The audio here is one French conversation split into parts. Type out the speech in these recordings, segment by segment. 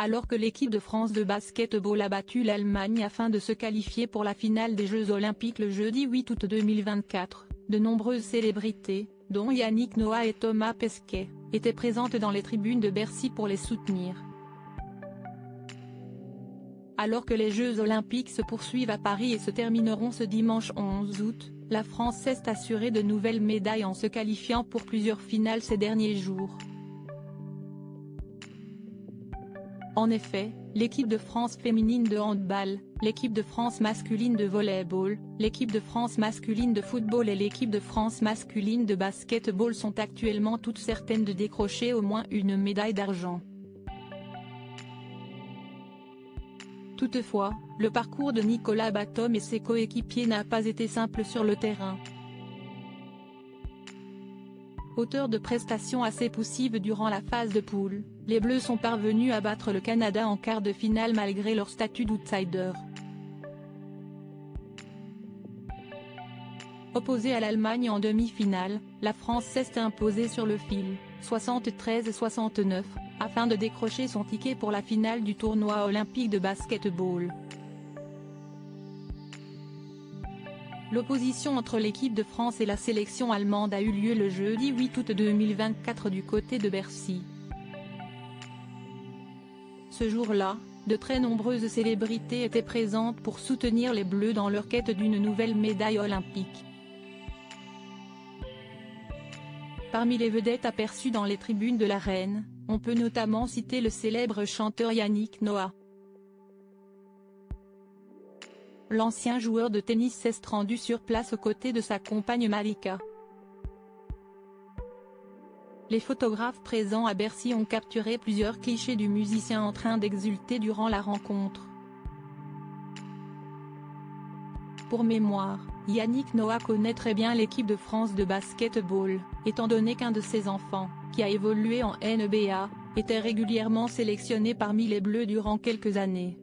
Alors que l'équipe de France de basket-ball a battu l'Allemagne afin de se qualifier pour la finale des Jeux Olympiques le jeudi 8 août 2024, de nombreuses célébrités, dont Yannick Noah et Thomas Pesquet, étaient présentes dans les tribunes de Bercy pour les soutenir. Alors que les Jeux Olympiques se poursuivent à Paris et se termineront ce dimanche 11 août, la France s'est assurée de nouvelles médailles en se qualifiant pour plusieurs finales ces derniers jours. En effet, l'équipe de France féminine de handball, l'équipe de France masculine de volley-ball, l'équipe de France masculine de football et l'équipe de France masculine de basket-ball sont actuellement toutes certaines de décrocher au moins une médaille d'argent. Toutefois, le parcours de Nicolas Batum et ses coéquipiers n'a pas été simple sur le terrain. Auteur de prestations assez poussives durant la phase de poule, les Bleus sont parvenus à battre le Canada en quart de finale malgré leur statut d'outsider. Opposée à l'Allemagne en demi-finale, la France s'est imposée sur le fil, 73-69, afin de décrocher son ticket pour la finale du tournoi olympique de basket-ball. L'opposition entre l'équipe de France et la sélection allemande a eu lieu le jeudi 8 août 2024 du côté de Bercy. Ce jour-là, de très nombreuses célébrités étaient présentes pour soutenir les Bleus dans leur quête d'une nouvelle médaille olympique. Parmi les vedettes aperçues dans les tribunes de l'arène, on peut notamment citer le célèbre chanteur Yannick Noah. L'ancien joueur de tennis s'est rendu sur place aux côtés de sa compagne Malika. Les photographes présents à Bercy ont capturé plusieurs clichés du musicien en train d'exulter durant la rencontre. Pour mémoire, Yannick Noah connaît très bien l'équipe de France de basket-ball, étant donné qu'un de ses enfants, qui a évolué en NBA, était régulièrement sélectionné parmi les Bleus durant quelques années.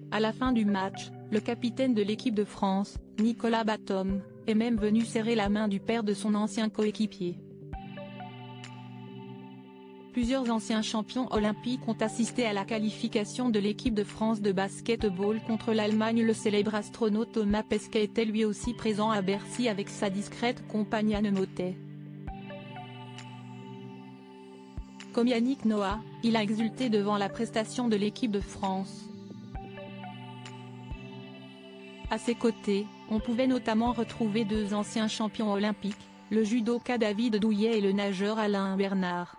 À la fin du match, le capitaine de l'équipe de France, Nicolas Batum, est même venu serrer la main du père de son ancien coéquipier. Plusieurs anciens champions olympiques ont assisté à la qualification de l'équipe de France de basket-ball contre l'Allemagne. Le célèbre astronaute Thomas Pesquet était lui aussi présent à Bercy avec sa discrète compagne Anne Mottet. Comme Yannick Noah, il a exulté devant la prestation de l'équipe de France. À ses côtés, on pouvait notamment retrouver deux anciens champions olympiques, le judoka David Douillet et le nageur Alain Bernard.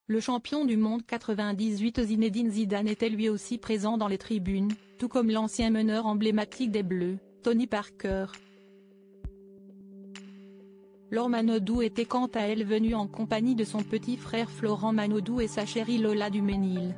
Le champion du monde 98 Zinedine Zidane était lui aussi présent dans les tribunes, tout comme l'ancien meneur emblématique des Bleus, Tony Parker. Laure Manodou était quant à elle venue en compagnie de son petit frère Florent Manodou et sa chérie Lola Duménil.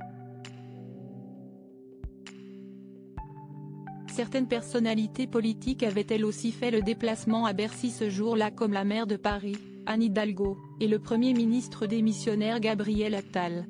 Certaines personnalités politiques avaient elles aussi fait le déplacement à Bercy ce jour-là comme la maire de Paris, Anne Hidalgo, et le Premier ministre démissionnaire Gabriel Attal.